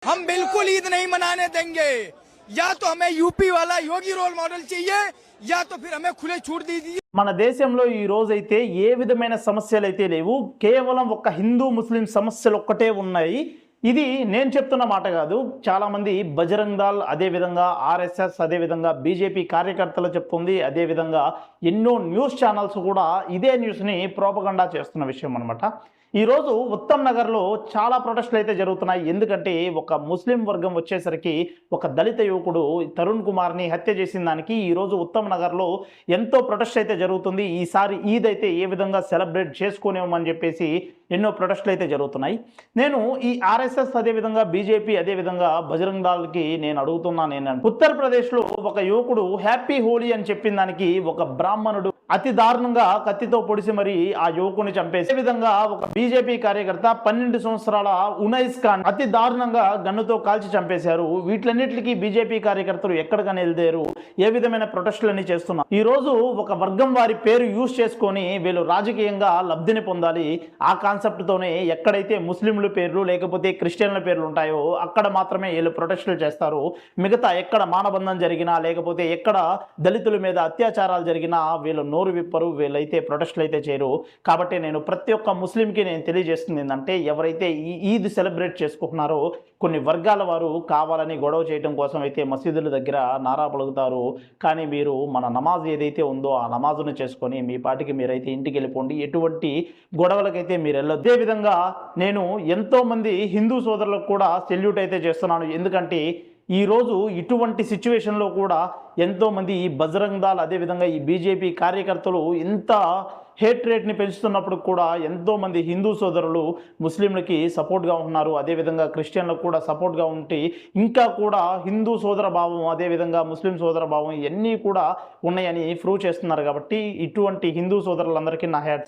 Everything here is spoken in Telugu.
हम बिल्कुल ईद नहीं मनाने देंगे। या तो हमें यूपी वाला योगी रोल मॉडल चाहिए या तो फिर हमें खुले छूट दीजिए। మన దేశంలో ఈ రోజైతే ఏ విధమైన సమస్యలు అయితే లేవు, కేవలం ఒక హిందూ ముస్లిం సమస్యలు ఒక్కటే ఉన్నాయి. ఇది నేను చెప్తున్న మాట కాదు, చాలామంది బజరంగ్ దళ్, అదేవిధంగా ఆర్ఎస్ఎస్, అదేవిధంగా బీజేపీ కార్యకర్తలు చెప్తుంది, అదేవిధంగా ఎన్నో న్యూస్ ఛానల్స్ కూడా ఇదే న్యూస్ని ప్రోపగండా చేస్తున్న విషయం అనమాట. ఈరోజు ఉత్తమ్ నగర్లో చాలా ప్రొటెస్టులు అయితే జరుగుతున్నాయి. ఎందుకంటే ఒక ముస్లిం వర్గం వచ్చేసరికి ఒక దళిత యువకుడు తరుణ్ కుమార్ని హత్య చేసిన దానికి ఈరోజు ఉత్తమ్ నగర్లో ఎంతో ప్రొటెస్ట్ అయితే జరుగుతుంది. ఈసారి ఈద్ అయితే ఏ విధంగా సెలబ్రేట్ చేసుకోనేమని చెప్పేసి ఎన్నో ప్రొటెస్టులు అయితే జరుగుతున్నాయి. నేను ఈ ఆర్ఎస్ఎస్, అదేవిధంగా బీజేపీ, అదేవిధంగా బజరంగ్ దళ్కి నేను అడుగుతున్నాను ఏంటంటే, ఉత్తరప్రదేశ్లో ఒక యువకుడు హ్యాపీ హోలీ అని చెప్పిన దానికి ఒక బ్రాహ్మణుడు అతి దారుణంగా కత్తితో పొడిసి మరి ఆ యువకుని చంపేసే విధంగా ఒక బీజేపీ కార్యకర్త 12 సంవత్సరాల ఉనైస్ ఖాన్ అతి దారుణంగా గన్నుతో కాల్చి చంపేశారు. వీటిలన్నిటికీ బీజేపీ కార్యకర్తలు ఎక్కడికని వెళ్తారు, ఏ విధమైన ప్రొటెస్టులన్నీ చేస్తున్నారు. ఈ రోజు ఒక వర్గం వారి పేరు యూజ్ చేసుకొని వీళ్ళు రాజకీయంగా లబ్ధిని పొందాలి. ఆ కాన్సెప్ట్ తోనే ఎక్కడైతే ముస్లింల పేర్లు లేకపోతే క్రిస్టియన్ల పేర్లు ఉంటాయో అక్కడ మాత్రమే వీళ్ళు ప్రొటెస్టులు చేస్తారు. మిగతా ఎక్కడ మానబంధం జరిగినా లేకపోతే ఎక్కడ దళితుల మీద అత్యాచారాలు జరిగినా వీళ్ళు నోరు విప్పరు, వీళ్ళైతే ప్రొటెస్టులు అయితే చేయరు. కాబట్టి నేను ప్రతి ఒక్క ముస్లింకి నేను తెలియజేస్తుంది ఏంటంటే, ఎవరైతే ఈ ఈద్ సెలబ్రేట్ చేసుకుంటున్నారో కొన్ని వర్గాల వారు కావాలని గొడవ చేయడం కోసం అయితే మసీదుల దగ్గర నారా పలుకుతారు. కానీ మీరు మన నమాజ్ ఏదైతే ఉందో ఆ నమాజును చేసుకొని మీ పాటికి మీరైతే ఇంటికి వెళ్ళిపోండి. ఎటువంటి గొడవలకైతే మీరు వెళ్ళొద్దు. అదేవిధంగా నేను ఎంతోమంది హిందూ సోదరులకు కూడా సెల్యూట్ అయితే చేస్తున్నాను. ఎందుకంటే ఈరోజు ఇటువంటి సిచ్యువేషన్లో కూడా ఎంతోమంది ఈ బజరంగ్ దళ్, అదేవిధంగా ఈ బీజేపీ కార్యకర్తలు ఇంత హేట్ రేట్ని పెంచుతున్నప్పుడు కూడా ఎంతోమంది హిందూ సోదరులు ముస్లింలకి సపోర్ట్గా ఉన్నారు. అదేవిధంగా క్రిస్టియన్లకు కూడా సపోర్ట్గా ఉంటే ఇంకా కూడా హిందూ సోదర భావం, అదేవిధంగా ముస్లిం సోదర భావం ఇవన్నీ కూడా ఉన్నాయని ప్రూవ్ చేస్తున్నారు. కాబట్టి ఇటువంటి హిందూ సోదరులందరికీ నా హ్యాట్స్.